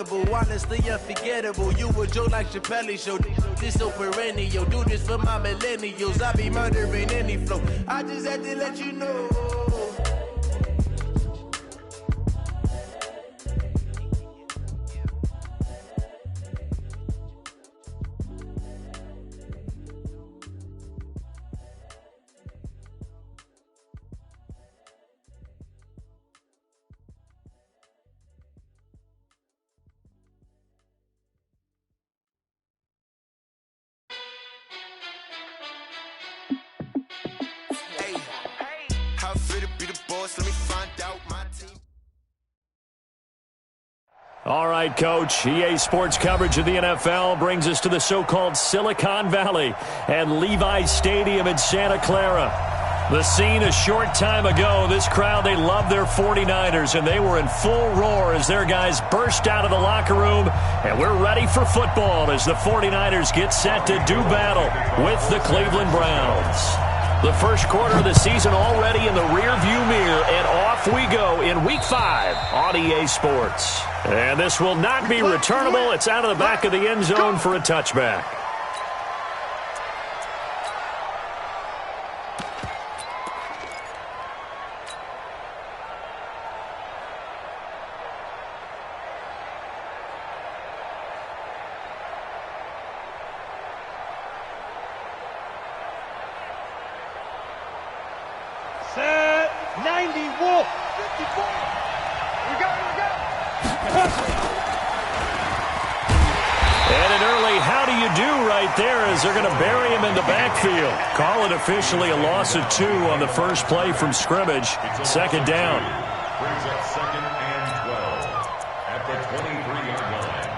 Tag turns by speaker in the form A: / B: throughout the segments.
A: Honestly unforgettable. You a joke like Chappelle show. This so perennial. Do this for my millennials. I be murdering any flow. I just had to let you know.
B: All right, Coach. EA Sports coverage of the NFL brings us to the so-called Silicon Valley and Levi's Stadium in Santa Clara. The scene a short time ago, this crowd, they love their 49ers, and they were in full roar as their guys burst out of the locker room, and we're ready for football as the 49ers get set to do battle with the Cleveland Browns. The first quarter of the season already in the rearview mirror, and off we go in Week 5 on EA Sports. And this will not be returnable. It's out of the back of the end zone for a touchback.
C: Set, 90, wolf, 54. We got
B: And an early how do you do right there as they're going to bury him in the backfield. Call it officially a loss of 2 on the first play from scrimmage. Second down.
D: Brings up 2nd and 12 at the 23-yard line.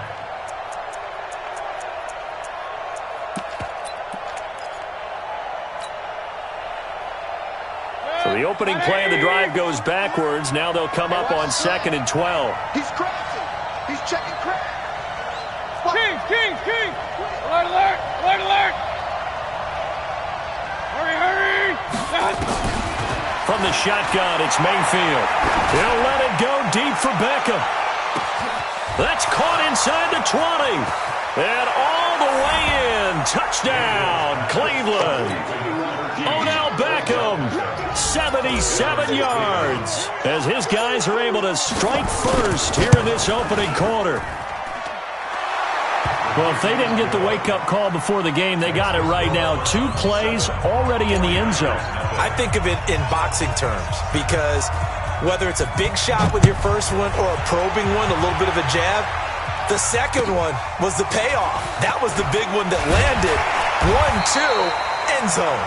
B: So the opening play of the drive goes backwards. Now they'll come up on 2nd and 12.
C: He's crossing. He's checking crack. King. Alert, alert, alert, alert. Hurry.
B: From the shotgun, it's Mayfield. He'll let it go deep for Beckham. That's caught inside the 20. And all the way in. Touchdown, Cleveland. Odell Beckham, 77 yards. As his guys are able to strike first here in this opening quarter. Well, if they didn't get the wake-up call before the game, they got it right now. 2 plays already in the end zone.
E: I think of it in boxing terms because whether it's a big shot with your first one or a probing one, a little bit of a jab, the second one was the payoff. That was the big one that landed. 1-2, end zone.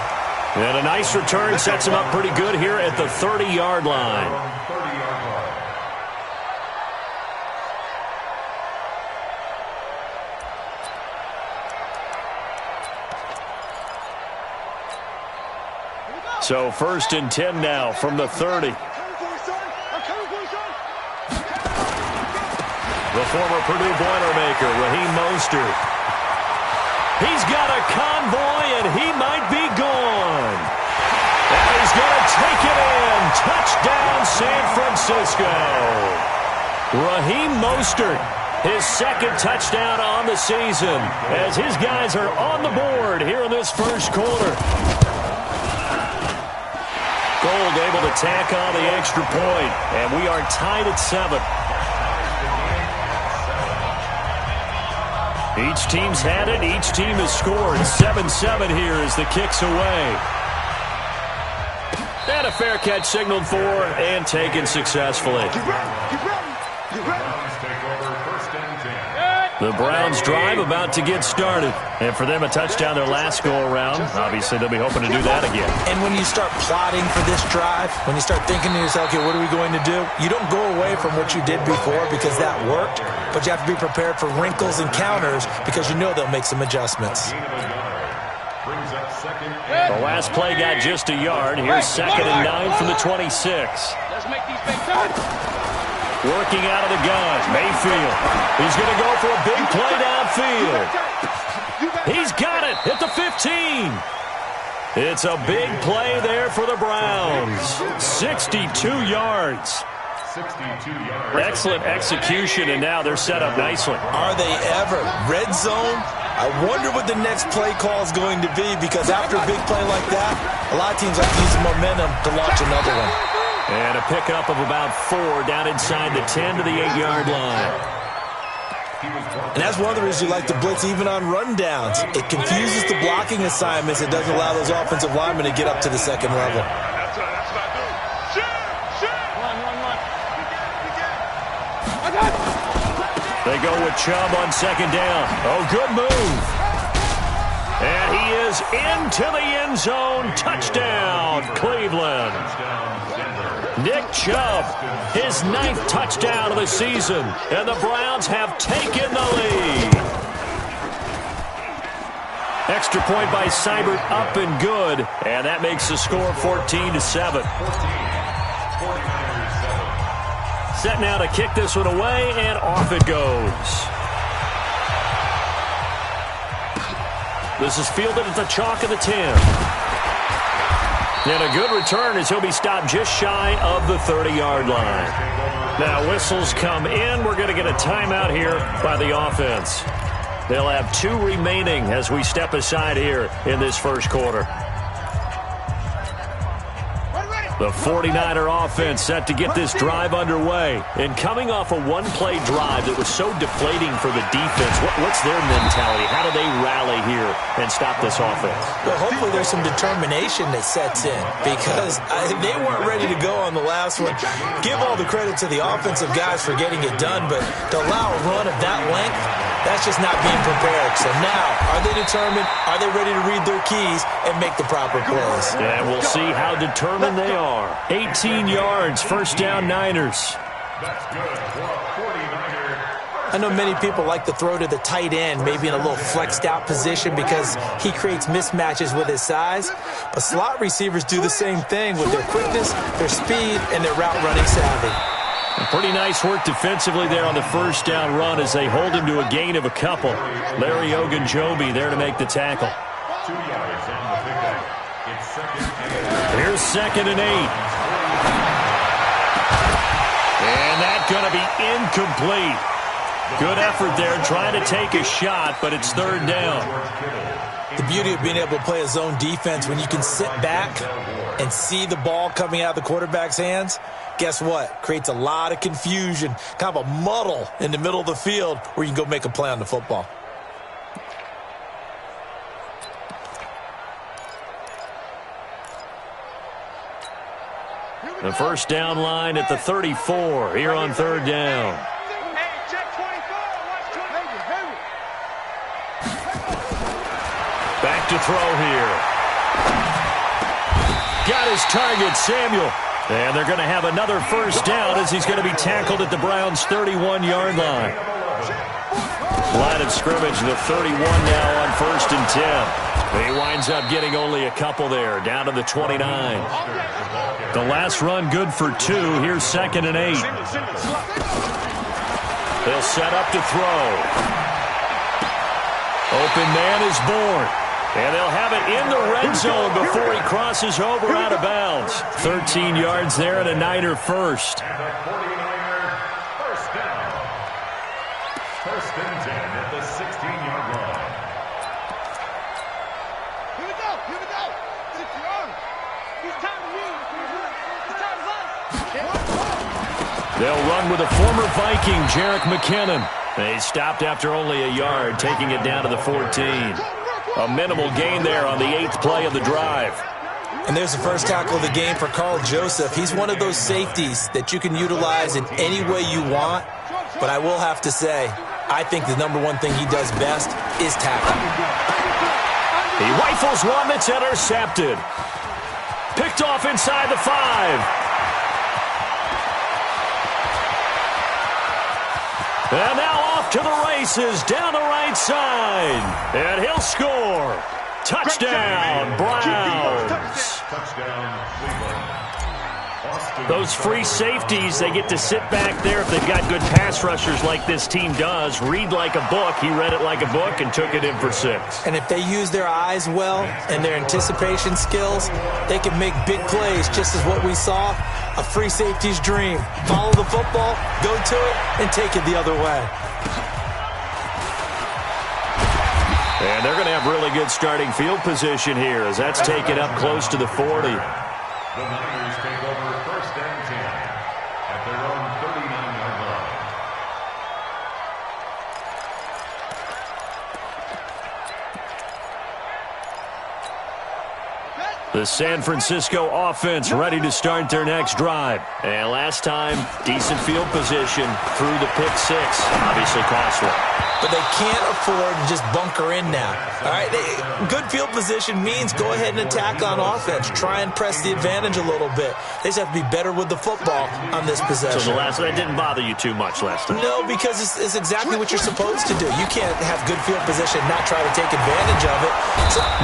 B: And a nice return sets him up pretty good here at the 30-yard line. So 1st and 10 now from the 30. The former Purdue Boilermaker, Raheem Mostert. He's got a convoy, and he might be gone. And he's going to take it in. Touchdown, San Francisco. Raheem Mostert, his 2nd touchdown on the season, as his guys are on the board here in this first quarter. Gold able to tack on the extra point, and we are tied at 7. Each team's had it. Each team has scored. 7-7 here as the kick's away. And a fair catch signaled for and taken successfully. The Browns drive about to get started. And for them, a touchdown their last go-around. Obviously, they'll be hoping to do that again.
E: And when you start plotting for this drive, when you start thinking to yourself, okay, what are we going to do? You don't go away from what you did before because that worked, but you have to be prepared for wrinkles and counters because you know they'll make some adjustments.
B: The last play got just a yard. Here's 2nd and 9 from the 26.
C: Let's make these big shots.
B: Working out of the gun, Mayfield. He's going to go for a big play downfield. He's got it at the 15. It's a big play there for the Browns. 62 yards.
D: 62 yards.
B: Excellent execution, and now they're set up nicely.
E: Are they ever? Red zone? I wonder what the next play call is going to be, because after a big play like that, a lot of teams like to use momentum to launch another one.
B: And a pickup of about 4 down inside the 10 to the 8-yard line.
E: And that's one of the reasons you like to blitz even on rundowns. It confuses the blocking assignments. It doesn't allow those offensive linemen to get up to the second level.
C: That's what I do. Shoot! Run.
B: They go with Chubb on second down. Oh, good move. And he is into the end zone. Touchdown, Cleveland. Nick Chubb, his 9th touchdown of the season, and the Browns have taken the lead. Extra point by Seibert, up and good, and that makes the score 14-7. Set now to kick this one away, and off it goes. This is fielded at the chalk of the 10. And a good return as he'll be stopped just shy of the 30-yard line. Now whistles come in. We're going to get a timeout here by the offense. They'll have 2 remaining as we step aside here in this first quarter. The 49er offense set to get this drive underway. And coming off a one-play drive that was so deflating for the defense, what's their mentality? How do they rally here and stop this offense?
E: Well, hopefully there's some determination that sets in, because they weren't ready to go on the last one. Give all the credit to the offensive guys for getting it done, but to allow a run of that length, that's just not being prepared. So now, are they determined? Are they ready to read their keys and make the proper plays?
B: And we'll see how determined they are. 18 yards, first down, Niners.
D: That's good for a 49er.
E: I know many people like to throw to the tight end, maybe in a little flexed out position because he creates mismatches with his size. But slot receivers do the same thing with their quickness, their speed, and their route running savvy.
B: Pretty nice work defensively there on the first down run as they hold him to a gain of a couple. Larry Ogunjobi there to make the tackle.
D: 2 yards on the pickup. It's second and 8.
B: Here's second and 8. And that's going to be incomplete. Good effort there trying to take a shot, but it's third down.
E: The beauty of being able to play a zone defense when you can sit back and see the ball coming out of the quarterback's hands, guess what? Creates a lot of confusion, kind of a muddle in the middle of the field where you can go make a play on the football.
B: The first down line at the 34 here on third down. Back to throw here. Got his target, Samuel. And they're going to have another first down as he's going to be tackled at the Browns' 31-yard line. Line of scrimmage, the 31 now on first and 10. He winds up getting only a couple there, down to the 29. The last run good for 2. Here's second and 8. They'll set up to throw. Open man is born. And they'll have it in the red zone before he crosses over out of bounds. 13 yards there and a Niner first.
D: And the 49er first down. First and 10 at the 16-yard line.
C: Here we go. It's yours. It's time to win. It's time to run.
B: They'll run with a former Viking, Jerick McKinnon. They stopped after only a yard, taking it down to the 14. A minimal gain there on the 8th play of the drive.
E: And there's the first tackle of the game for Carl Joseph. He's one of those safeties that you can utilize in any way you want. But I will have to say, I think the number one thing he does best is tackle.
B: He rifles one that's intercepted. Picked off inside the 5. And now off to the races, down the right side. And he'll score. Touchdown, Browns.
D: Touchdown, Cleveland.
B: Those free safeties, they get to sit back there if they've got good pass rushers like this team does. Read like a book. He read it like a book and took it in for 6.
E: And if they use their eyes well and their anticipation skills, they can make big plays, just as what we saw, a free safety's dream. Follow the football, go to it, and take it the other way.
B: And they're going to have really good starting field position here as that's taken up close to the 40.
D: The Niners take over 1st and 10 at their own 39-yard line.
B: The San Francisco offense ready to start their next drive. And last time, decent field position through the pick 6. Obviously costly.
E: But they can't afford to just bunker in now. All right, good field position means go ahead and attack on offense. Try and press the advantage a little bit. They just have to be better with the football on this possession.
B: So that didn't bother you too much last time?
E: No, because it's exactly what you're supposed to do. You can't have good field position and not try to take advantage of it.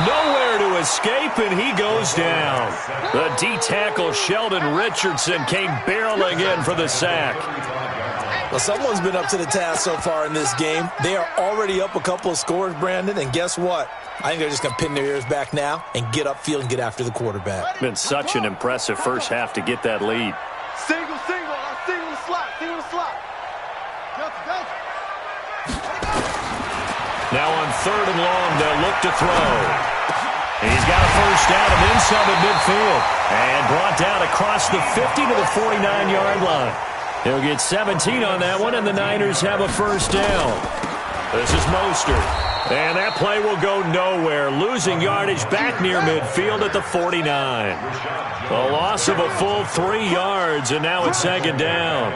B: Nowhere to escape, and he goes down. The D-tackle Sheldon Richardson came barreling in for the sack.
E: Well, someone's been up to the task so far in this game. They are already up a couple of scores, Brandon, and guess what? I think they're just going to pin their ears back now and get upfield and get after the quarterback.
B: Been such an impressive first half to get that lead.
C: Single, single the slot.
B: Now on 3rd and long, they'll look to throw. He's got a first down and then some at midfield. And brought down across the 50 to the 49-yard line. He'll get 17 on that one, and the Niners have a first down. This is Mostert. And that play will go nowhere, losing yardage back near midfield at the 49. A loss of a full 3 yards, and now it's 2nd down.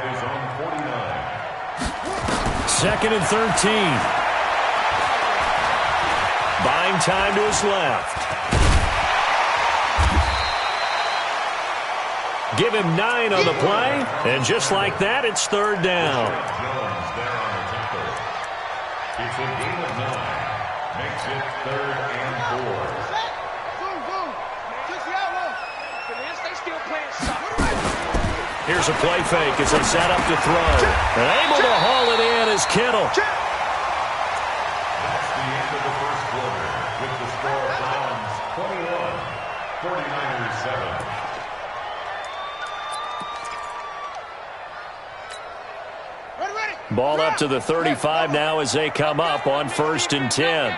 B: 2nd and 13. Buying time to his left. Give him 9 on the play, and just like that, it's 3rd down.
D: It's a gain of 9. Makes it 3rd and 4.
B: Here's a play fake as they set up to throw. And able to haul it in is Kittle.
D: That's the end of the first quarter with the score Browns 21, 49ers 7.
B: Ball up to the 35 now as they come up on 1st and 10.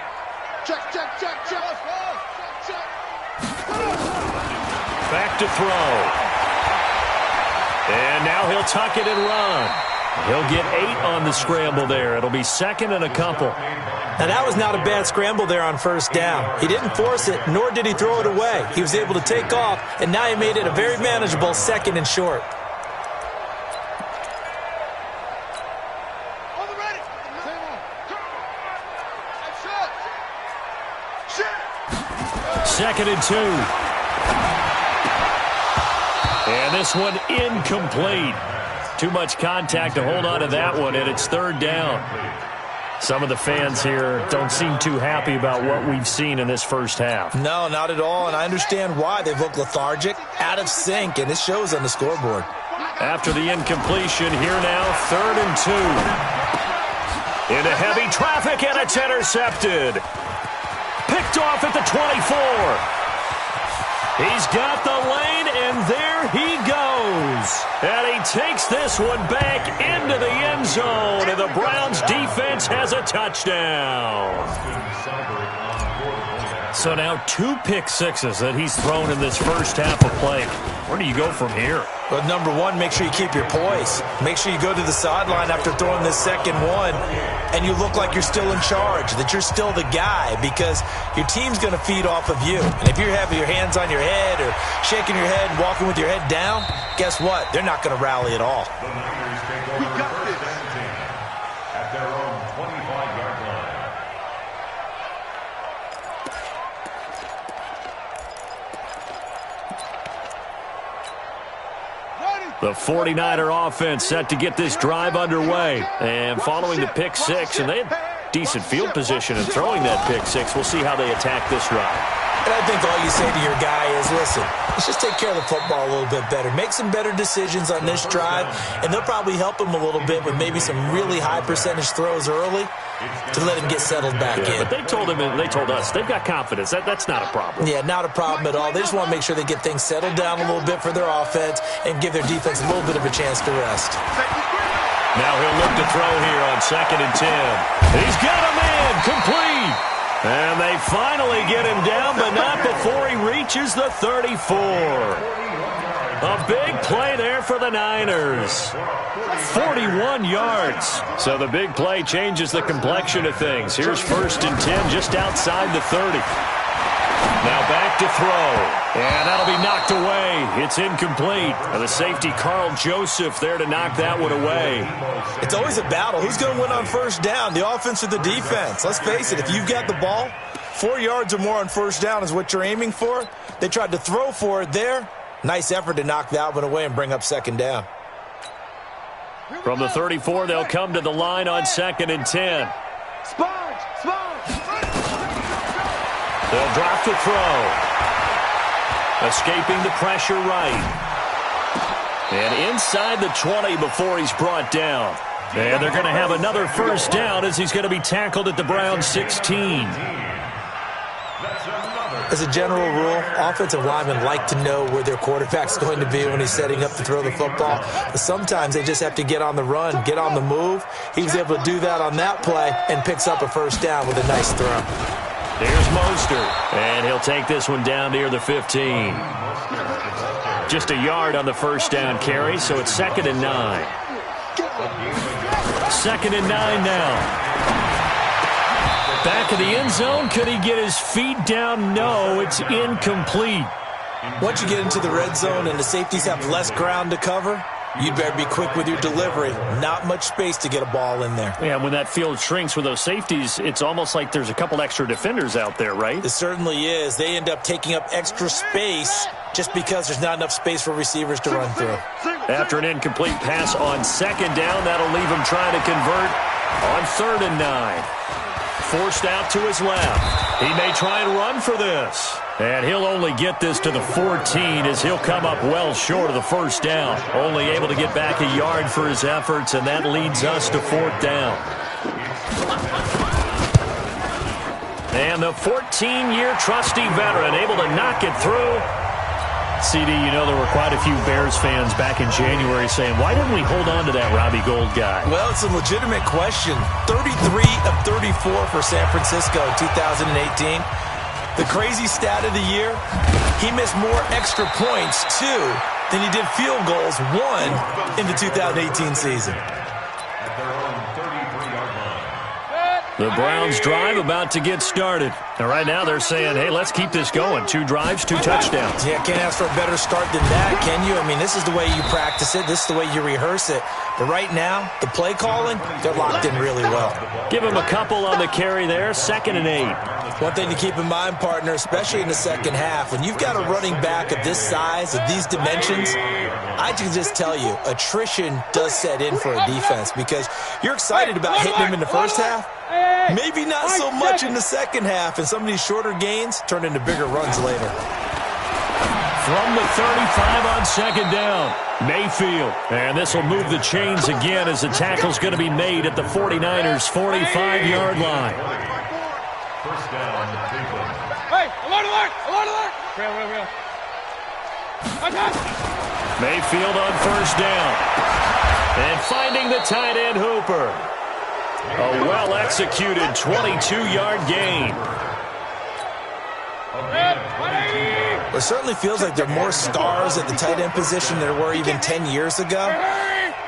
B: Back to throw. And now he'll tuck it and run. He'll get 8 on the scramble there. It'll be 2nd and a couple.
E: Now, that was not a bad scramble there on 1st down. He didn't force it, nor did he throw it away. He was able to take off, and now he made it a very manageable 2nd and short.
B: Second and 2. And this one incomplete. Too much contact to hold on to that one, and it's 3rd down. Some of the fans here don't seem too happy about what we've seen in this first half.
E: No, not at all, and I understand why. They've looked lethargic, out of sync, and it shows on the scoreboard.
B: After the incompletion, here now, 3rd and 2. Into heavy traffic, and it's intercepted. Picked off at the 24. He's got the lane, and there he goes. And he takes this one back into the end zone, and the Browns defense has a touchdown. So now 2 pick sixes that he's thrown in this first half of play. Where do you go from here?
E: Well, number one, make sure you keep your poise. Make sure you go to the sideline after throwing this second one, and you look like you're still in charge, that you're still the guy, because your team's going to feed off of you. And if you're having your hands on your head or shaking your head and walking with your head down, guess what? They're not going to rally at all.
D: The Niners take over 1st and 10 at their own 25-yard line.
B: The 49er offense set to get this drive underway. And following the pick 6, and they had decent field position in throwing that pick 6. We'll see how they attack this drive.
E: And I think all you say to your guy is, listen, let's just take care of the football a little bit better. Make some better decisions on this drive, and they'll probably help him a little bit with maybe some really high percentage throws early to let him get settled back in.
B: But they told him, and they told us, they've got confidence. That's not a problem.
E: Yeah, not a problem at all. They just want to make sure they get things settled down a little bit for their offense and give their defense a little bit of a chance to rest.
B: Now he'll look to throw here on 2nd and 10. He's got a man, complete. And they finally get him down, but not before he reaches the 34. A big play there for the Niners. 41 yards. So the big play changes the complexion of things. Here's 1st and 10 just outside the 30. Now back to throw. And that'll be knocked away. It's incomplete. And the safety, Carl Joseph, there to knock that one away.
E: It's always a battle. Who's going to win on 1st down, the offense or the defense? Let's face it, if you've got the ball, 4 yards or more on 1st down is what you're aiming for. They tried to throw for it there. Nice effort to knock that one away and bring up 2nd down.
B: From the 34, they'll come to the line on 2nd and 10. They'll drop to throw. Escaping the pressure right. And inside the 20 before he's brought down. And they're going to have another 1st down as he's going to be tackled at the Browns 16.
E: As a general rule, offensive linemen like to know where their quarterback's going to be when he's setting up to throw the football. But sometimes they just have to get on the run, get on the move. He was able to do that on that play and picks up a 1st down with a nice throw.
B: Here's Mostert, and he'll take this one down near the 15. Just a yard on the 1st down carry, so it's 2nd and 9. 2nd and 9 now. Back of the end zone. Could he get his feet down? No, it's incomplete.
E: Once you get into the red zone and the safeties have less ground to cover, you'd better be quick with your delivery. Not much space to get a ball in there.
B: Yeah, when that field shrinks with those safeties, it's almost like there's a couple extra defenders out there, right?
E: It certainly is. They end up taking up extra space just because there's not enough space for receivers to run through.
B: After an incomplete pass on 2nd down, that'll leave him trying to convert on 3rd and 9. Forced out to his left. He may try and run for this. And he'll only get this to the 14 as he'll come up well short of the 1st down. Only able to get back a yard for his efforts, and that leads us to 4th down. And the 14-year trusty veteran able to knock it through. CD, you know there were quite a few Bears fans back in January saying, why didn't we hold on to that Robbie Gould guy?
E: Well, it's a legitimate question. 33 of 34 for San Francisco in 2018. The crazy stat of the year, he missed more extra points, 2, than he did field goals, 1, in the 2018 season.
B: The Browns drive about to get started. And right now they're saying, hey, let's keep this going. 2 drives, 2 touchdowns.
E: Yeah, can't ask for a better start than that, can you? I mean, this is the way you practice it. This is the way you rehearse it. But right now, the play calling, they're locked in really well.
B: Give him a couple on the carry there, 2nd and 8.
E: One thing to keep in mind, partner, especially in the second half, when you've got a running back of this size, of these dimensions, I can just tell you, attrition does set in for a defense because you're excited about hitting him in the first half. Maybe not so much in the second half, and some of these shorter gains turn into bigger runs later.
B: From the 35 on 2nd down, Mayfield. And this will move the chains again as the tackle's going to be made at the 49ers' 45-yard line.
D: First down, Cleveland.
C: Hey, alert! Real.
B: Mayfield on 1st down. And finding the tight end Hooper. A well-executed 22-yard gain.
E: It certainly feels like there are more stars at the tight end position than there were even 10 years ago.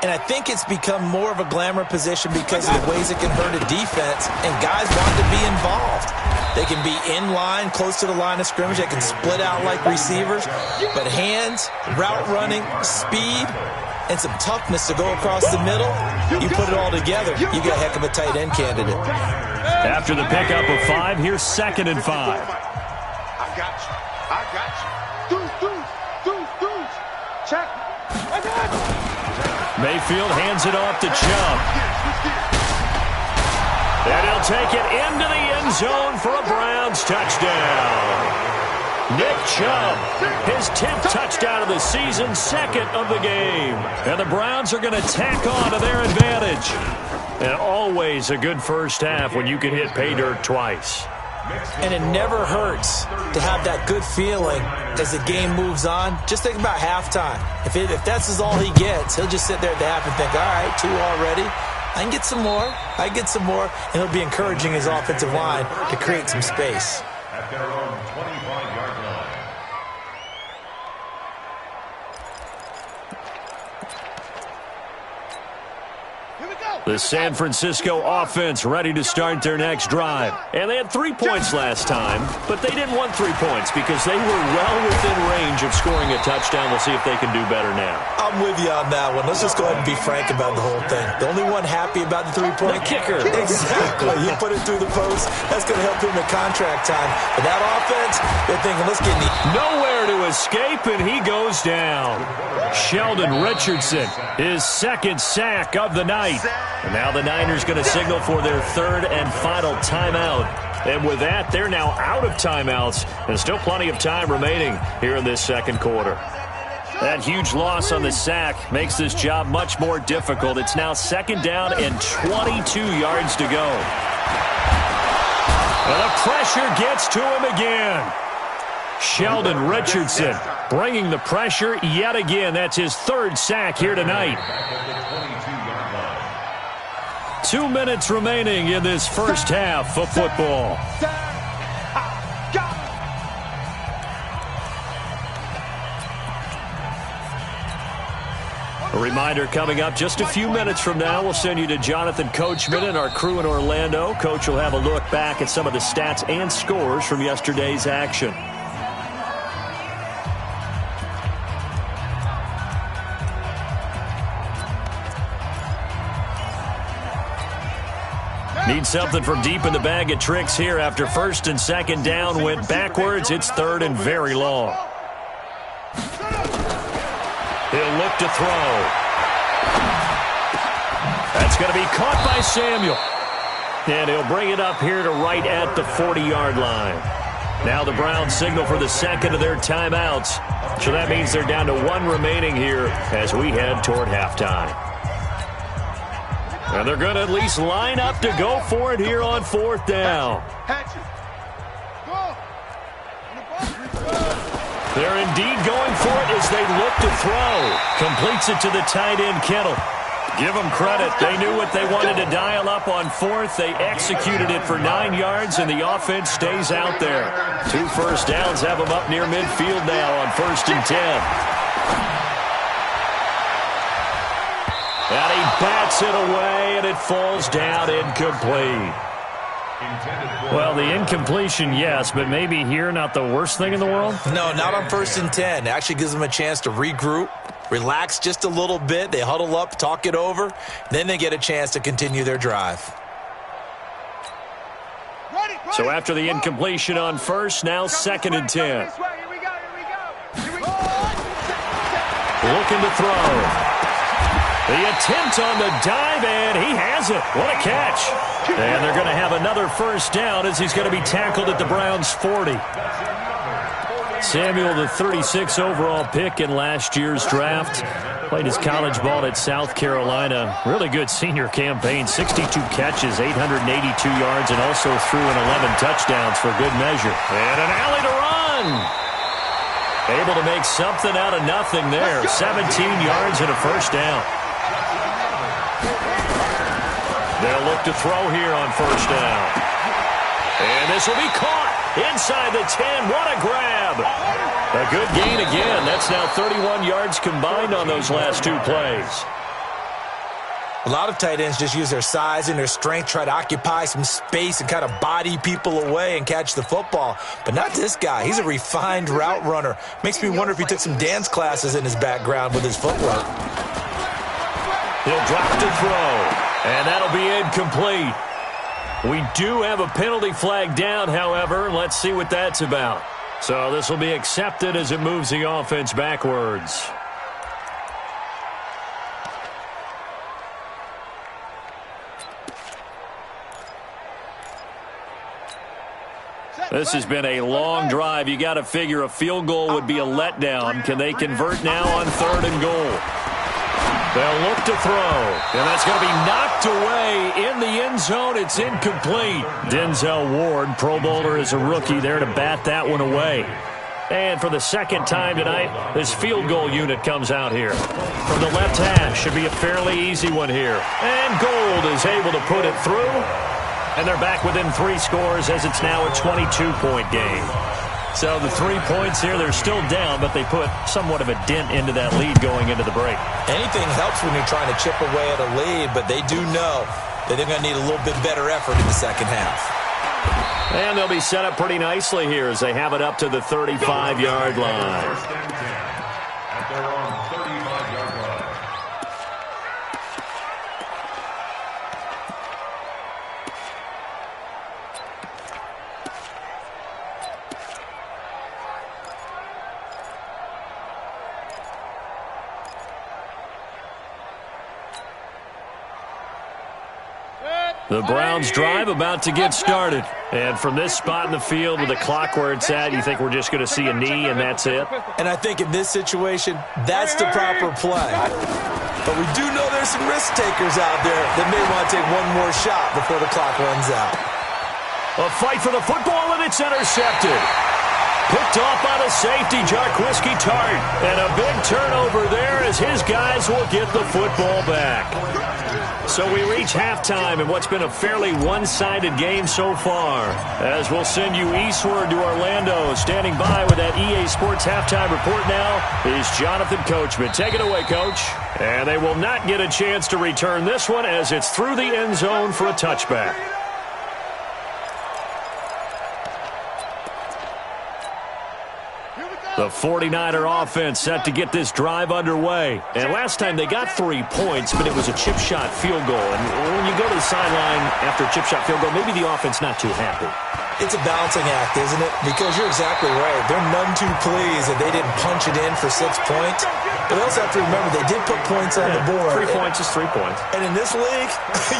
E: And I think it's become more of a glamour position because of the ways it can hurt a defense, and guys want to be involved. They can be in line, close to the line of scrimmage. They can split out like receivers. But hands, route running, speed, and some toughness to go across the middle, you put it all together, you got a heck of a tight end candidate.
B: After the pickup of 5, here's 2nd and 5.
C: I got you. Dudes. Check. I got you.
B: Mayfield hands it off to Chubb. And he'll take it into the end zone for a Browns touchdown. Nick Chubb, his 10th touchdown of the season, second of the game. And the Browns are going to tack on to their advantage. And always a good first half when you can hit pay dirt twice.
E: And it never hurts to have that good feeling as the game moves on. Just think about halftime. If that's all he gets, he'll just sit there at the half and think, all right, 2 already. I can get some more. I can get some more. And he'll be encouraging his offensive line to create some space.
D: At their own 25-yard line.
B: The San Francisco offense ready to start their next drive. And they had 3 points last time, but they didn't want 3 points because they were well within range of scoring a touchdown. We'll see if they can do better now.
E: I'm with you on that one. Let's just go ahead and be frank about the whole thing. The only one happy about the 3-point?
B: The kicker.
E: Exactly. You put it through the post. That's going to help him at contract time. But that offense, they're thinking, let's get
B: nowhere to escape, and he goes down. Sheldon Richardson, his 2nd sack of the night. And now the Niners going to signal for their 3rd and final timeout. And with that, they're now out of timeouts. And still plenty of time remaining here in this second quarter. That huge loss on the sack makes this job much more difficult. It's now 2nd down and 22 yards to go. And the pressure gets to him again. Sheldon Richardson bringing the pressure yet again. That's his 3rd sack here tonight. 2 minutes remaining in this first half of football. A reminder coming up just a few minutes from now, we'll send you to Jonathan Coachman and our crew in Orlando. Coach will have a look back at some of the stats and scores from yesterday's action. Need something from deep in the bag of tricks here after 1st and 2nd down. Went backwards. It's 3rd and very long. He'll look to throw. That's going to be caught by Samuel. And he'll bring it up here to right at the 40-yard line. Now the Browns signal for the 2nd of their timeouts. So that means they're down to 1 remaining here as we head toward halftime. And they're going to at least line up to go for it here on 4th down. They're indeed going for it as they look to throw. Completes it to the tight end, Kittle. Give them credit. They knew what they wanted to dial up on 4th. They executed it for 9 yards, and the offense stays out there. 2 first downs have them up near midfield now on 1st and 10. And he bats it away, and it falls down incomplete. Well, the incompletion, yes, but maybe here not the worst thing in the world?
E: No, not on 1st and 10. It actually gives them a chance to regroup, relax just a little bit. They huddle up, talk it over. Then they get a chance to continue their drive.
B: So after the incompletion on 1st, now 2nd and 10. Looking to throw. The attempt on the dive, and he has it. What a catch. And they're going to have another 1st down as he's going to be tackled at the Browns' 40. Samuel, the 36 overall pick in last year's draft, played his college ball at South Carolina. Really good senior campaign, 62 catches, 882 yards, and also threw in 11 touchdowns for good measure. And an alley to run. Able to make something out of nothing there. 17 yards and a 1st down. They'll look to throw here on 1st down. And this will be caught inside the 10. What a grab. A good gain again. That's now 31 yards combined on those last 2 plays.
E: A lot of tight ends just use their size and their strength, try to occupy some space and kind of body people away and catch the football. But not this guy. He's a refined route runner. Makes me wonder if he took some dance classes in his background with his footwork.
B: He'll drop to throw. And that'll be incomplete. We do have a penalty flag down, however. Let's see what that's about. So this will be accepted as it moves the offense backwards. This has been a long drive. You got to figure a field goal would be a letdown. Can they convert now on 3rd and goal? They'll look to throw, and that's going to be knocked away in the end zone. It's incomplete. Denzel Ward, Pro Bowler as a rookie, there to bat that one away. And for the second time tonight, this field goal unit comes out here. From the left hash, should be a fairly easy one here. And Gold is able to put it through. And they're back within 3 scores as it's now a 22-point game. So the 3 points here, they're still down, but they put somewhat of a dent into that lead going into the break.
E: Anything helps when you're trying to chip away at a lead, but they do know that they're going to need a little bit better effort in the second half.
B: And they'll be set up pretty nicely here as they have it up to the 35-yard line.
D: First and 10 at their own 35-yard line.
B: The Browns drive about to get started. And from this spot in the field with the clock where it's at, you think we're just going to see a knee and that's it?
E: And I think in this situation, that's the proper play. But we do know there's some risk takers out there that may want to take one more shot before the clock runs out.
B: A fight for the football, and it's intercepted. Picked off by the safety, Jarquiski Tart. And a big turnover there as his guys will get the football back. So we reach halftime in what's been a fairly one-sided game so far. As we'll send you eastward to Orlando. Standing by with that EA Sports halftime report now is Jonathan Coachman. Take it away, Coach. And they will not get a chance to return this one as it's through the end zone for a touchback. The 49er offense set to get this drive underway. And last time they got 3 points, but it was a chip shot field goal. And when you go to the sideline after a chip shot field goal, maybe the offense not too happy.
E: It's a balancing act, isn't it? Because you're exactly right. They're none too pleased that they didn't punch it in for 6 points. But they also have to remember they did put points on the board.
B: 3 points is 3 points.
E: And in this league,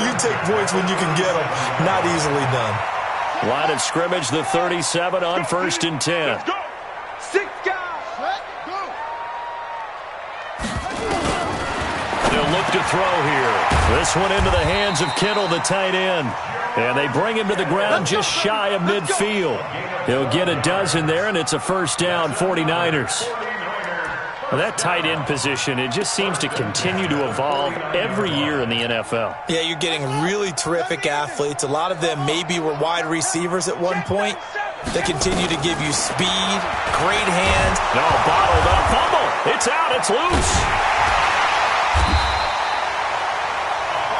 E: you take points when you can get them. Not easily done.
B: Line of scrimmage, the 37 on 1st and 10. They'll look to throw here. This one into the hands of Kittle, the tight end. And they bring him to the ground just shy of midfield. He'll get a dozen there, and it's a first down, 49ers. Well, that tight end position, it just seems to continue to evolve every year in the NFL.
E: Yeah, you're getting really terrific athletes. A lot of them maybe were wide receivers at one point. They continue to give you speed, great hands.
B: No, bottled up, fumble. It's out, it's loose.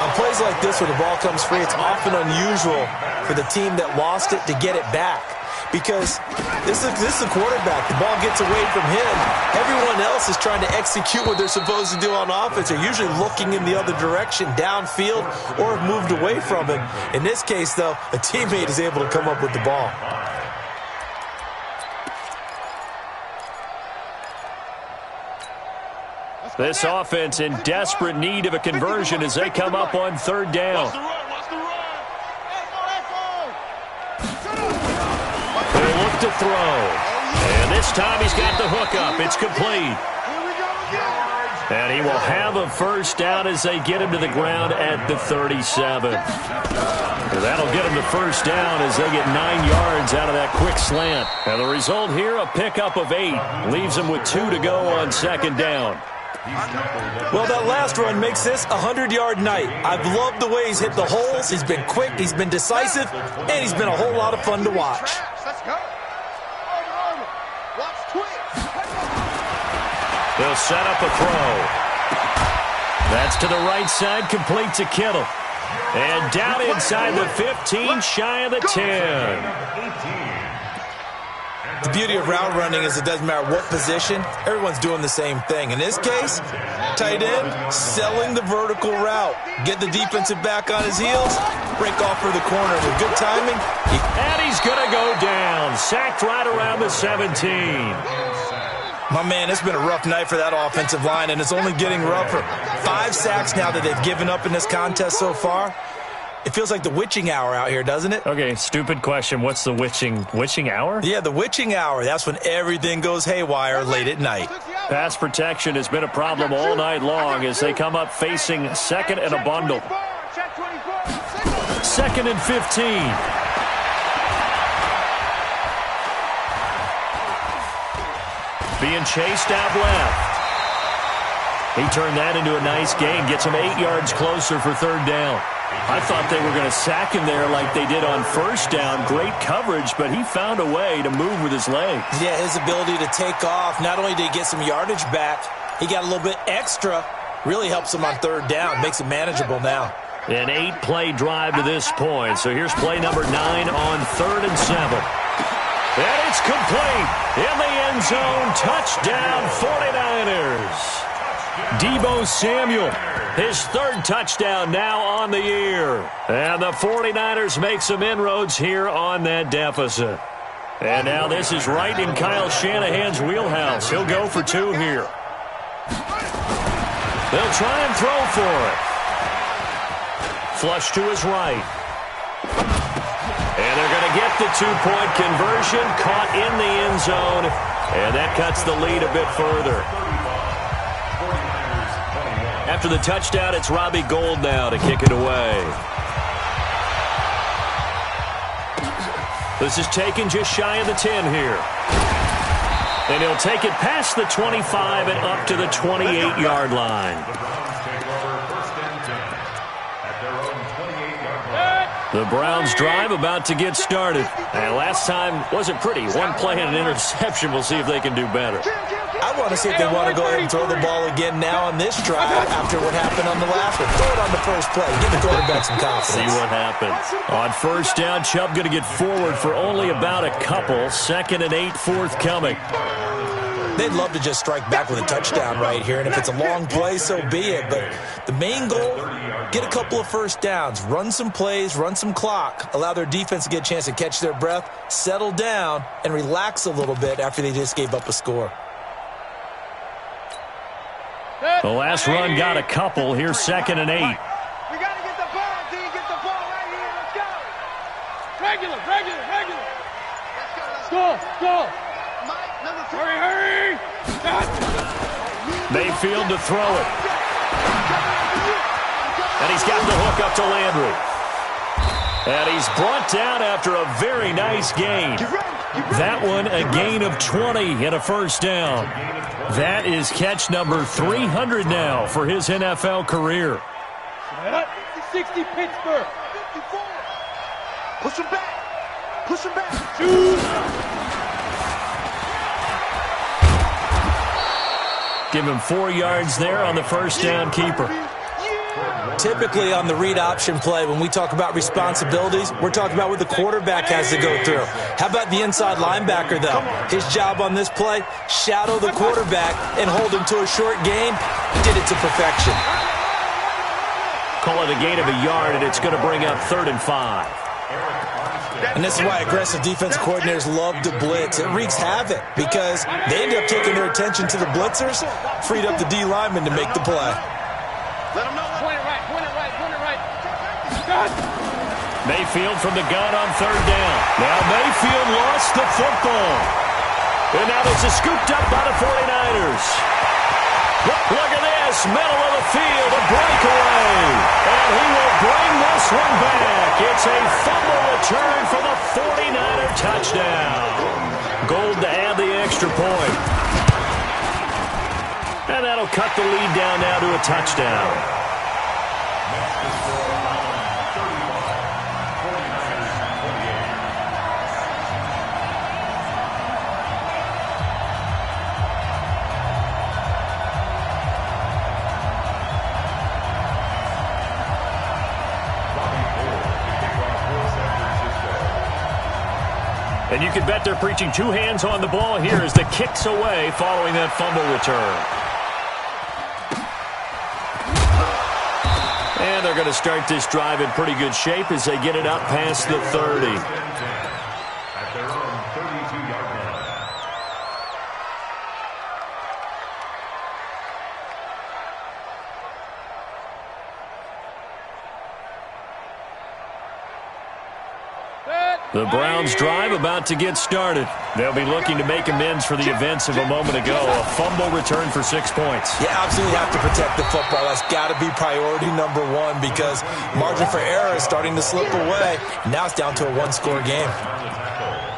E: On plays like this where the ball comes free, it's often unusual for the team that lost it to get it back. Because this is the quarterback. The ball gets away from him. Everyone else is trying to execute what they're supposed to do on offense. They're usually looking in the other direction, downfield, or have moved away from it. In this case, though, a teammate is able to come up with the ball.
B: This offense in desperate need of a conversion as they come up on 3rd down. They look to throw. And this time he's got the hookup. It's complete. And he will have a first down as they get him to the ground at the 37. That'll get him to first down as they get 9 yards out of that quick slant. And the result here, a pickup of 8. Leaves them with 2 to go on 2nd down.
E: Well, that last run makes this a 100-yard night. I've loved the way he's hit the holes. He's been quick, he's been decisive, and he's been a whole lot of fun to watch.
C: Let's go. Watch quick.
B: They'll set up a throw. That's to the right side, complete to Kittle. And down inside the 15, shy of the 10.
E: The beauty of route running is it doesn't matter what position, everyone's doing the same thing. In this case, tight end, selling the vertical route. Get the defensive back on his heels, break off for the corner. With good timing.
B: And he's going to go down. Sacked right around the 17.
E: My man, it's been a rough night for that offensive line, and it's only getting rougher. 5 sacks now that they've given up in this contest so far. It feels like the witching hour out here, doesn't it?
B: Okay, stupid question. What's the witching hour?
E: Yeah, the witching hour. That's when everything goes haywire late at night.
B: Pass protection has been a problem all night long as they come up facing second and a bundle. Second and 15. Being chased out left. He turned that into a nice gain. Gets him 8 yards closer for third down. I thought they were going to sack him there like they did on first down. Great coverage, but he found a way to move with his legs.
E: Yeah, his ability to take off. Not only did he get some yardage back, he got a little bit extra. Really helps him on third down. Makes it manageable now.
B: An 8-play drive to this point. So here's play number 9 on 3rd and 7. And it's complete. In the end zone. Touchdown 49ers. Deebo Samuel, his third touchdown now on the year. And the 49ers make some inroads here on that deficit. And now this is right in Kyle Shanahan's wheelhouse. He'll go for 2 here. They'll try and throw for it. Flush to his right. And they're going to get the 2-point conversion. Caught in the end zone. And that cuts the lead a bit further. After the touchdown, it's Robbie Gould now to kick it away. This is taken just shy of the 10 here. And he'll take it past the 25 and up to the 28-yard line. The Browns drive about to get started. And last time wasn't pretty. One play and an interception. We'll see if they can do better.
E: I want to see if they want to go ahead and throw the ball again now on this drive after what happened on the last one. Throw it on the first play. Give the quarterback some confidence.
B: See what happens. On first down, Chubb going to get forward for only about a couple. 2nd and 8 forthcoming.
E: They'd love to just strike back with a touchdown right here, and if it's a long play, so be it. But the main goal, get a couple of first downs, run some plays, run some clock, allow their defense to get a chance to catch their breath, settle down, and relax a little bit after they just gave up a score.
B: The last run got a couple. Here's 2nd and 8.
C: We got to get the ball, D. Get the ball right here. Let's go. Regular. Let's go. Mike, number 4. Hurry.
B: Mayfield to throw it. And he's got the hook up to Landry. And he's brought down after a very nice gain. That one a gain of 20 and a first down. That is catch number 300 now for his NFL career.
C: 60 Pittsburgh. 54. Push him back.
B: Give him 4 yards there on the first down keeper.
E: Typically on the read option play, when we talk about responsibilities, we're talking about what the quarterback has to go through. How about the inside linebacker, though? His job on this play, shadow the quarterback and hold him to a short gain. Did it to perfection.
B: Call it a gain of a yard, and it's going to bring up 3rd and 5.
E: And this is why aggressive defensive coordinators love to blitz. It wreaks havoc because they end up taking their attention to the blitzers, freed up the D lineman to make the play.
C: Let him know. Point it right.
B: Mayfield from the gun on 3rd down. Now Mayfield lost the football. And now this is scooped up by the 49ers. Look at this. Middle of the field. A breakaway. And he will bring this one back. It's a fumble return for the 49er touchdown. Gould to add the extra point. And that'll cut the lead down now to a touchdown. And you can bet they're preaching 2 hands on the ball here as the kick's away following that fumble return. And they're going to start this drive in pretty good shape as they get it up past the 30.
D: At their own 32-yard line.
B: The Browns drive about to get started. They'll be looking to make amends for the events of a moment ago. A fumble return for 6 points.
E: You absolutely have to protect the football. That's got to be priority number one because margin for error is starting to slip away. Now it's down to a one-score game.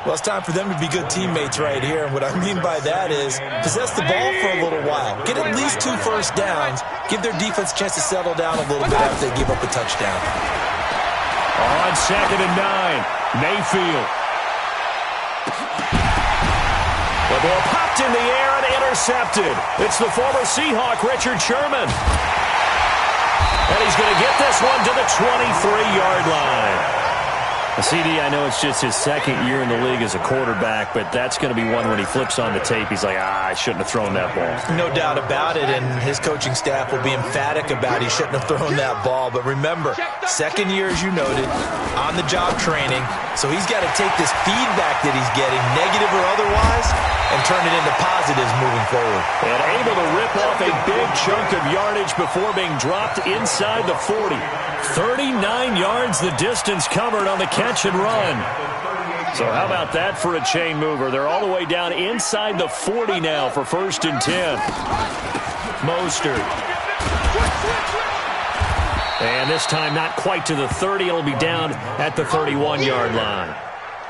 E: Well, it's time for them to be good teammates right here. And what I mean by that is possess the ball for a little while. Get at least 2 first downs. Give their defense a chance to settle down a little bit after they give up a touchdown.
B: On 2nd and 9. Mayfield. The ball popped in the air and intercepted. It's the former Seahawk, Richard Sherman. And he's going to get this one to the 23-yard line. CD, I know it's just his 2nd year in the league as a quarterback, but that's going to be one when he flips on the tape, he's like, I shouldn't have thrown that ball.
E: No doubt about it, and his coaching staff will be emphatic about he shouldn't have thrown that ball. But remember, 2nd year, as you noted, on-the-job training, so he's got to take this feedback that he's getting, negative or otherwise, and turn it into positives moving forward.
B: And able to rip off a big chunk of yardage before being dropped inside the 40. 39 yards the distance covered on the catch and run. So how about that for a chain mover? They're all the way down inside the 40 now for 1st and 10. Mostert. And this time not quite to the 30. It'll be down at the 31-yard line.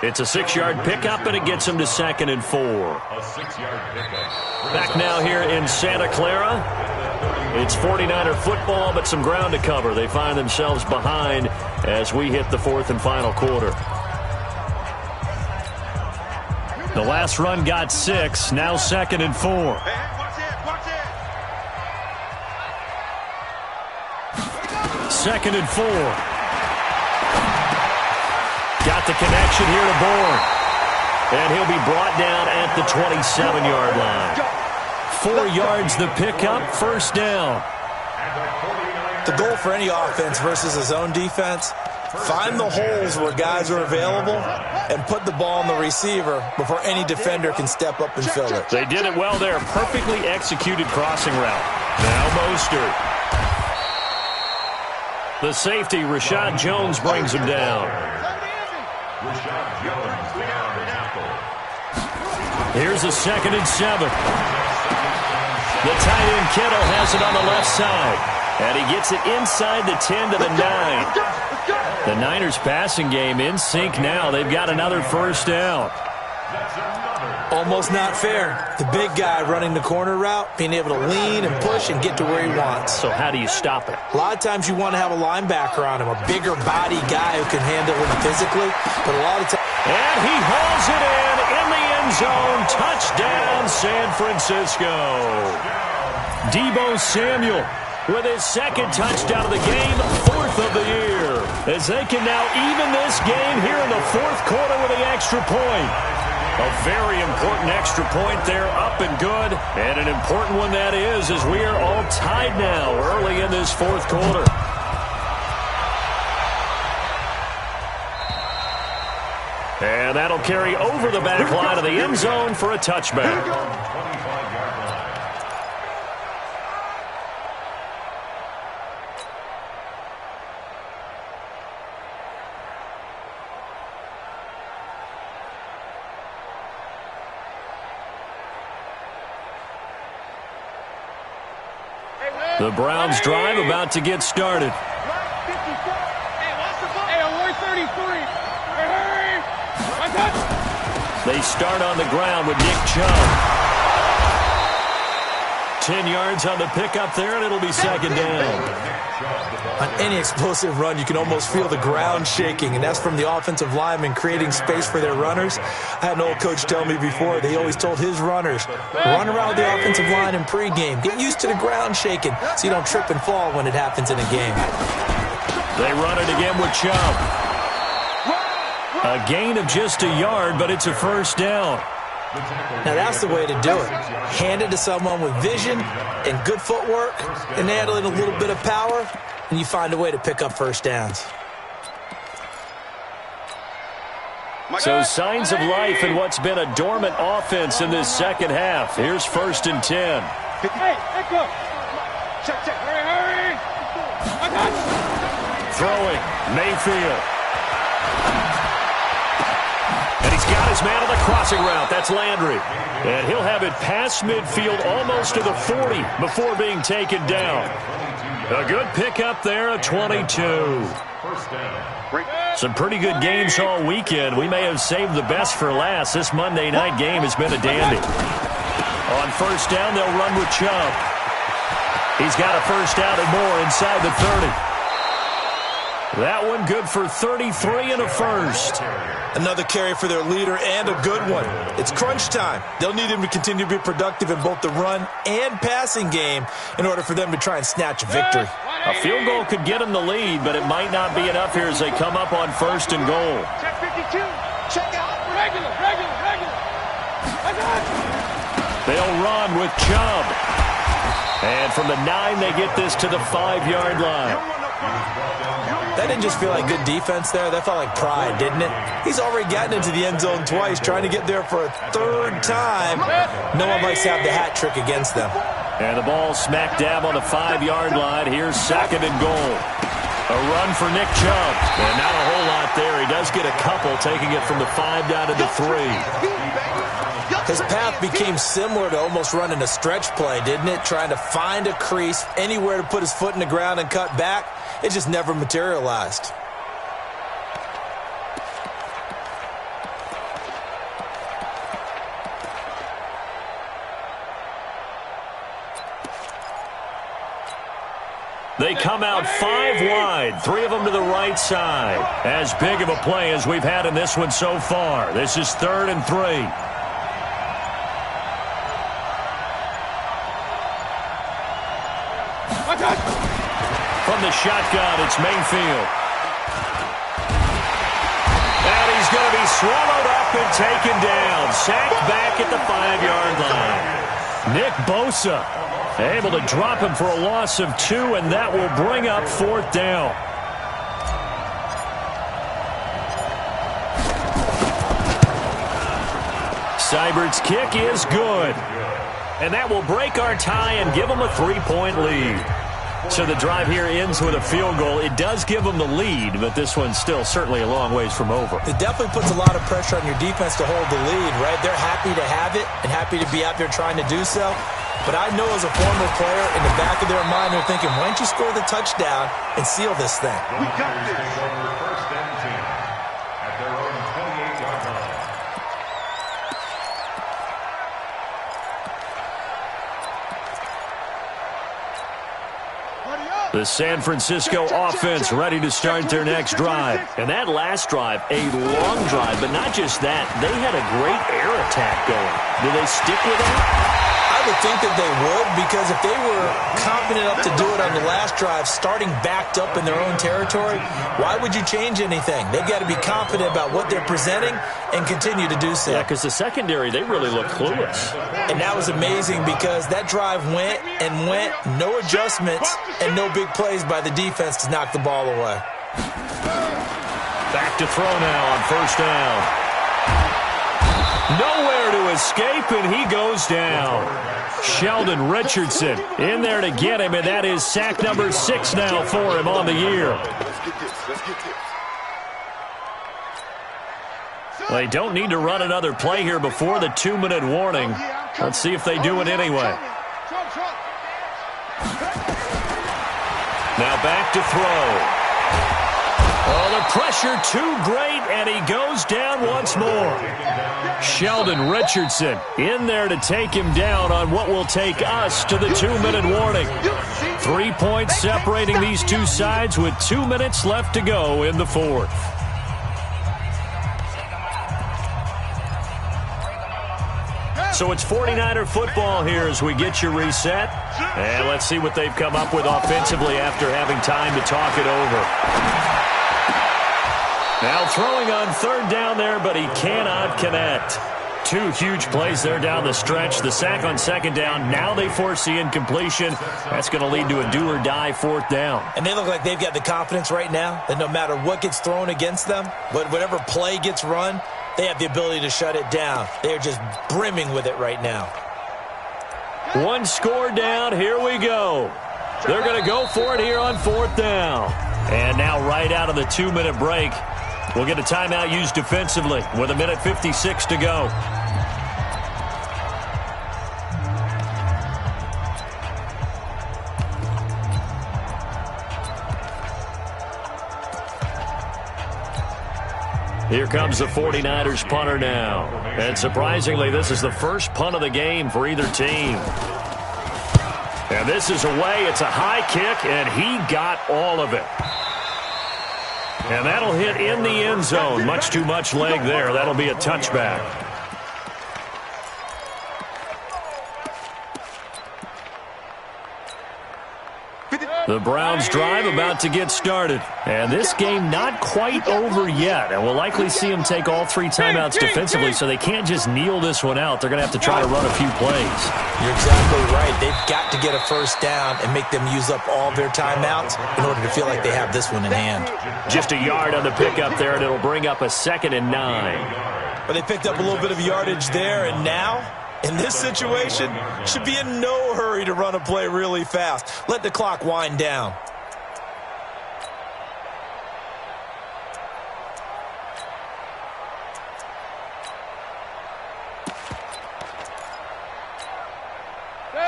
B: It's a 6-yard pickup, and it gets him to 2nd and 4. Back now here in Santa Clara. It's 49er football, but some ground to cover. They find themselves behind as we hit the 4th and final quarter. The last run got 6, now 2nd and 4. Second and 4. Got the connection here to Bourne. And he'll be brought down at the 27-yard line. 4 yards the pickup, 1st down.
E: The goal for any offense versus a zone defense, find the holes where guys are available and put the ball on the receiver before any defender can step up and fill it.
B: They did it well there. Perfectly executed crossing route. Now Mostert. The safety, Rashad Jones, brings him down. Here's a 2nd and 7. The tight end Kittle has it on the left side. And he gets it inside the 10 to the 9. The Niners passing game in sync now. They've got another 1st down.
E: Almost not fair. The big guy running the corner route, being able to lean and push and get to where he wants.
B: So how do you stop it?
E: A lot of times you want to have a linebacker on him, a bigger body guy who can handle him physically. But a lot of times...
B: And he hauls it in the end zone. Touchdown, San Francisco. Deebo Samuel with his 2nd touchdown of the game, 4th of the year. As they can now even this game here in the 4th quarter with the extra point. A very important extra point there, up and good. And an important one that is, as we are all tied now early in this 4th quarter. And that'll carry over the back line of the end zone for a touchback. The Browns drive about to get started. They start on the ground with Nick Chubb. 10 yards on the pickup there, and it'll be 2nd down.
E: On any explosive run, you can almost feel the ground shaking, and that's from the offensive linemen creating space for their runners. I had an old coach tell me before, they always told his runners, run around the offensive line in pregame. Get used to the ground shaking so you don't trip and fall when it happens in a game.
B: They run it again with Chubb. A gain of just a yard, but it's a 1st down.
E: Now that's the way to do it. Hand it to someone with vision and good footwork, and add in a little bit of power, and you find a way to pick up 1st downs.
B: So signs of life in what's been a dormant offense in this 2nd half. Here's 1st and 10.
C: Hey, go. Check. Hurry.
B: Throwing, Mayfield. his man on the crossing route. That's Landry. And he'll have it past midfield almost to the 40 before being taken down. A good pickup there, a 22. Some pretty good games all weekend. We may have saved the best for last. This Monday night game has been a dandy. On first down, they'll run with Chubb. He's got a first down and more inside the 30. That one good for 33 and a first.
E: Another carry for their leader and a good one. It's crunch time. They'll need him to continue to be productive in both the run and passing game in order for them to try and snatch a victory.
B: A field goal could get them the lead, but it might not be enough here as they come up on first and goal.
C: Check 52. Check out. Regular.
B: They'll run with Chubb. And from the 9, they get this to the 5-yard line.
E: That didn't just feel like good defense there. That felt like pride, didn't it? He's already gotten into the end zone twice, trying to get there for a third time. No one likes to have the hat trick against them.
B: And the ball smack dab on the 5-yard line. Here's second and goal. A run for Nick Chubb. And not a whole lot there. He does get a couple, taking it from the 5 down to the 3.
E: His path became similar to almost running a stretch play, didn't it? Trying to find a crease, anywhere to put his foot in the ground and cut back. It just never materialized.
B: They come out 5 wide, 3 of them to the right side. As big of a play as we've had in this one so far. This is 3rd and 3. From the shotgun, it's Mayfield. And he's going to be swallowed up and taken down. Sacked back at the 5-yard line. Nick Bosa able to drop him for a loss of 2, and that will bring up 4th down. Seibert's kick is good. And that will break our tie and give them a 3-point lead. So the drive here ends with a field goal. It does give them the lead, but this one's still certainly a long ways from over.
E: It definitely puts a lot of pressure on your defense to hold the lead, right? They're happy to have it and happy to be out there trying to do so. But I know as a former player, in the back of their mind, they're thinking, why don't you score the touchdown and seal this thing?
C: We got this.
D: First and 10 at their own 28-yard line.
B: The San Francisco offense ready to start their next drive. And that last drive, a long drive, but not just that. They had a great air attack going. Do they stick with that?
E: I would think that they would, because if they were confident enough to do it on the last drive, starting backed up in their own territory, why would you change anything? They've got to be confident about what they're presenting and continue to do so.
B: Yeah, because the secondary, they really look clueless.
E: And that was amazing because that drive went and went, no adjustments and no big plays by the defense to knock the ball away.
B: Back to throw now on first down. Nowhere to escape, and he goes down. Sheldon Richardson in there to get him, and that is sack number 6 now for him on the year. Well, they don't need to run another play here before the 2-minute warning. Let's see if they do it anyway. Now back to throw. Oh, the pressure too great, and he goes down once more. Sheldon Richardson in there to take him down on what will take us to the 2-minute warning. 3 points separating these two sides with 2 minutes left to go in the 4th. So it's 49er football here as we get you reset. And let's see what they've come up with offensively after having time to talk it over. Now throwing on 3rd down there, but he cannot connect. 2 huge plays there down the stretch. The sack on 2nd down. Now they force the incompletion. That's going to lead to a do-or-die 4th down.
E: And they look like they've got the confidence right now that no matter what gets thrown against them, whatever play gets run, they have the ability to shut it down. They are just brimming with it right now.
B: 1 score down. Here we go. They're going to go for it here on 4th down. And now right out of the 2-minute break, We'll get a timeout used defensively with 1:56 to go. Here comes the 49ers punter now. And surprisingly, this is the first punt of the game for either team. And this is away. It's a high kick, and he got all of it. And that'll hit in the end zone. Much too much leg there. That'll be a touchback. The Browns drive about to get started. And this game not quite over yet. And we'll likely see them take all 3 timeouts defensively, so they can't just kneel this one out. They're going to have to try to run a few plays.
E: You're exactly right. They've got to get a first down and make them use up all their timeouts in order to feel like they have this one in hand.
B: Just a yard on the pickup there, and it'll bring up a 2nd and 9.
E: But they picked up a little bit of yardage there, and now, in this situation, should be in no hurry to run a play really fast. Let the clock wind down.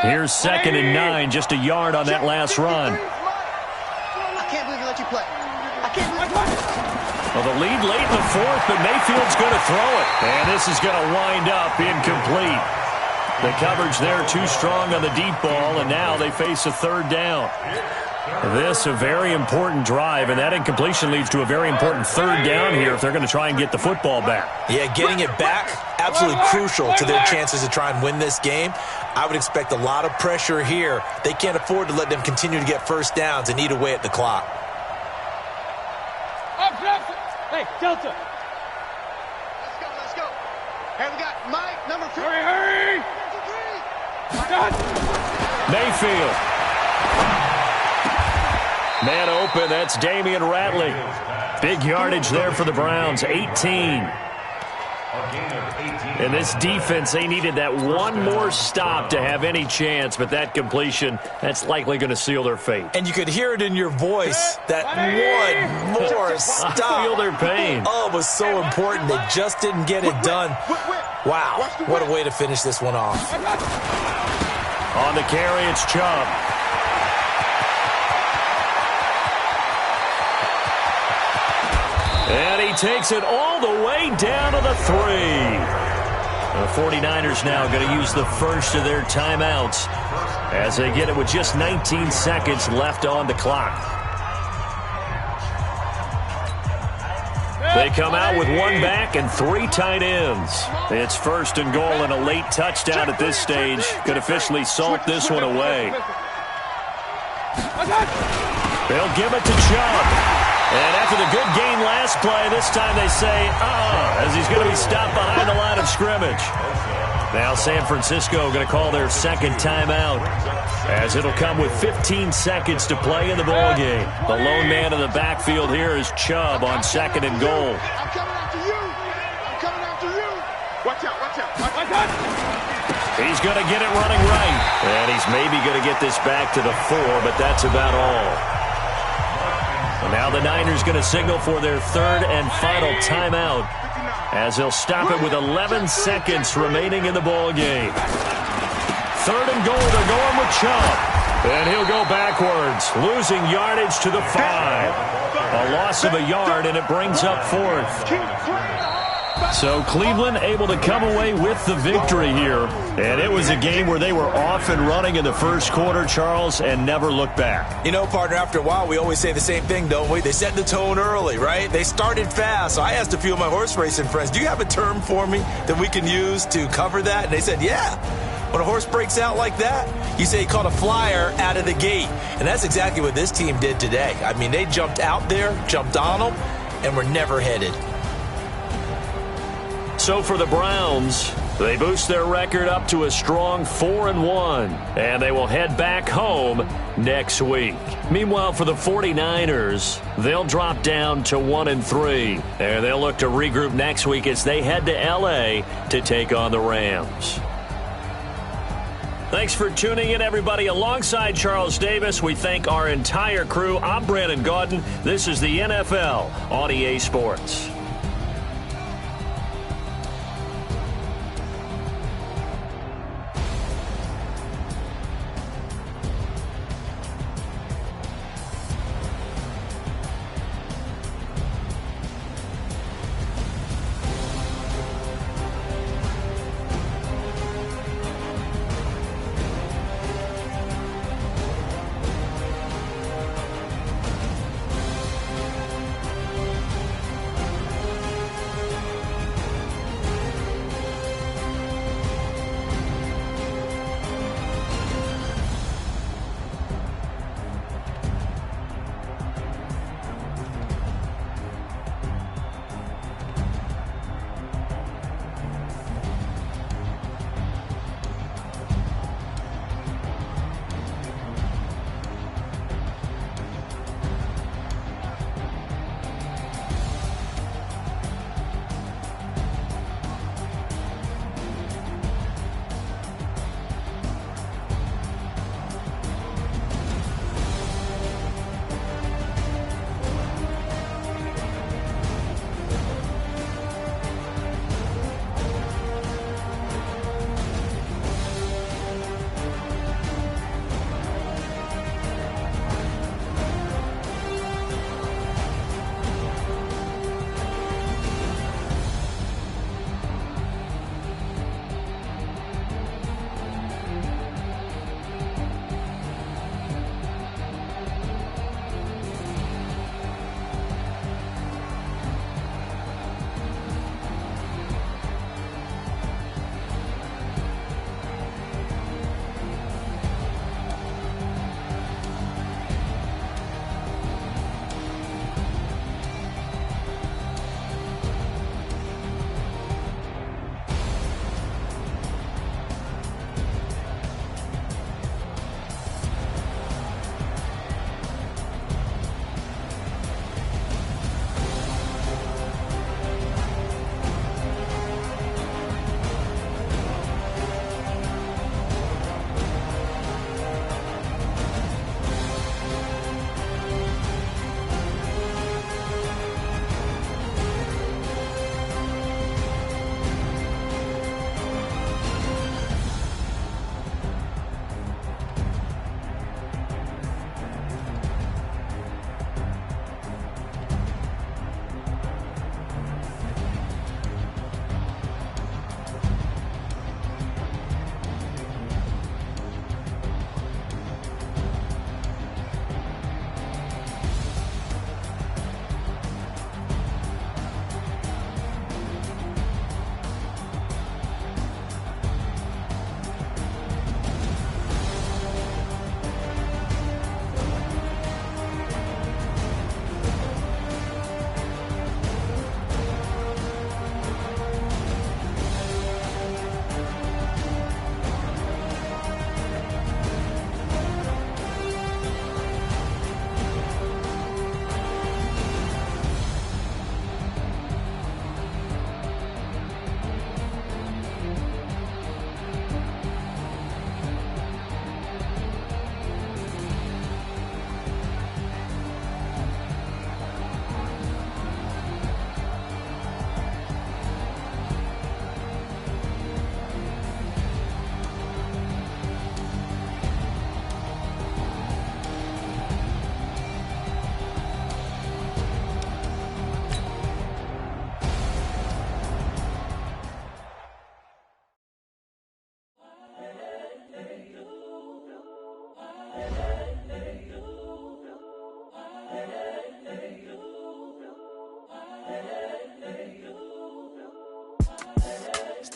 B: Here's 2nd and 9, just a yard on that last run.
C: I can't believe you let you play. I can't believe you play.
B: Well, the lead late in the 4th, but Mayfield's going to throw it. And this is going to wind up incomplete. The coverage there too strong on the deep ball, and now they face a 3rd down. This a very important drive, and that incompletion leads to a very important 3rd down here if they're going to try and get the football back.
E: Yeah, getting it back, absolutely crucial to their chances to try and win this game. I would expect a lot of pressure here. They can't afford to let them continue to get first downs and eat away at the clock.
C: Hey, Delta. Let's go. Hey, we got Mike, number 3. Hurry.
B: Mayfield. Man open, that's Damian Ratley. Big yardage there for the Browns, 18. In this defense, they needed that one more stop to have any chance, but that completion, that's likely going to seal their fate.
E: And you could hear it in your voice, that one more stop.
B: I feel their pain.
E: Oh, it was so important. They just didn't get it done. Wow, what a way to finish this one off.
B: On the carry, it's Chubb. And he takes it all the way down to the 3. The 49ers now going to use the first of their timeouts as they get it with just 19 seconds left on the clock. They come out with 1 back and 3 tight ends. It's 1st and goal and a late touchdown at this stage. Could officially salt this one away. They'll give it to Chubb. And after the good game last play, this time they say, as he's going to be stopped behind the line of scrimmage. Now San Francisco going to call their 2nd timeout, as it'll come with 15 seconds to play in the ball game. The lone man in the backfield here is Chubb on 2nd and goal.
C: I'm coming after you. I'm coming after you. Watch out.
B: He's going to get it running right. And he's maybe going to get this back to the 4, but that's about all. Well, now the Niners going to signal for their 3rd and final timeout, as they'll stop it with 11 seconds remaining in the ball game. 3rd and goal, they're going with Chubb. And he'll go backwards, losing yardage to the 5. A loss of a yard, and it brings up 4th. So Cleveland able to come away with the victory here. And it was a game where they were off and running in the first quarter, Charles, and never looked back.
E: You know, partner, after a while, we always say the same thing, don't we? They set the tone early, right? They started fast. So I asked a few of my horse racing friends, do you have a term for me that we can use to cover that? And they said, yeah. When a horse breaks out like that, you say he caught a flyer out of the gate. And that's exactly what this team did today. I mean, they jumped out there, jumped on them, and were never headed.
B: So for the Browns, they boost their record up to a strong 4-1, and they will head back home next week. Meanwhile, for the 49ers, they'll drop down to 1-3, and they'll look to regroup next week as they head to L.A. to take on the Rams. Thanks for tuning in, everybody. Alongside Charles Davis, we thank our entire crew. I'm Brandon Gaudin. This is the NFL on EA Sports.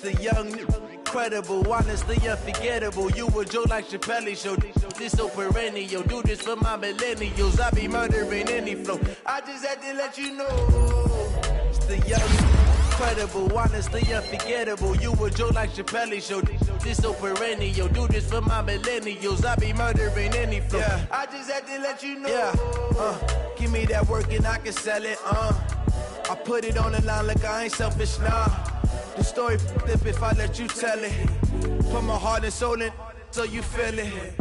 A: The young, incredible, honestly unforgettable. You a joke like Chappelle Show. This so perennial. Do this for my millennials. I be murdering any flow. I just had to let you know. It's the young, incredible, honestly unforgettable. You a joke like Chappelle Show. This so perennial. Do this for my millennials. I be murdering any flow. Yeah. I just had to let you know. Yeah. Give me that work and I can sell it. I put it on the line like I ain't selfish, nah. The story flip if I let you tell it. Put my heart and soul in so you feel it.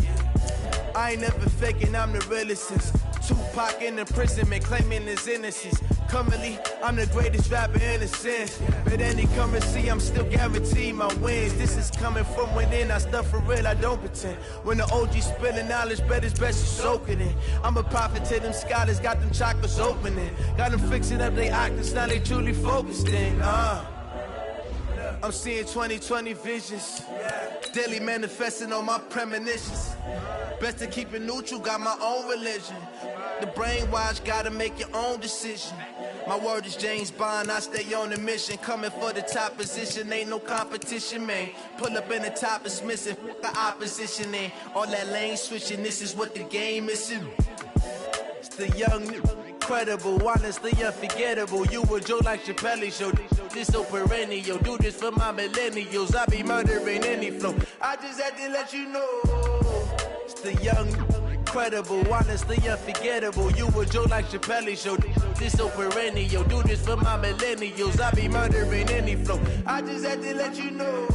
A: I ain't never faking, I'm the realest since Tupac in imprisonment, claiming his innocence. Currently, I'm the greatest rapper in a sense. But any currency, I'm still guaranteed my wins. This is coming from within, I stuff for real, I don't pretend. When the OG spilling knowledge, bet it's best you soak it in. I'm a prophet to them scholars, got them chakras opening. Got them fixing up they octaves, now they truly focused in. I'm seeing 2020 visions, daily manifesting on my premonitions. Best to keep it neutral, got my own religion. The brainwash, gotta make your own decision. My word is James Bond, I stay on the mission. Coming for the top position, ain't no competition, man. Pull up in the top is missing, the opposition ain't. All that lane switching, this is what the game is. It's the young, incredible, honestly unforgettable. You a joke like Chappelle Show. This so perennial. Do this for my millennials. I be murdering any flow. I just had to let you know. It's the young, incredible, honestly unforgettable. You a joke like Chappelle Show. This so perennial. Do this for my millennials. I be murdering any flow. I just had to let you know.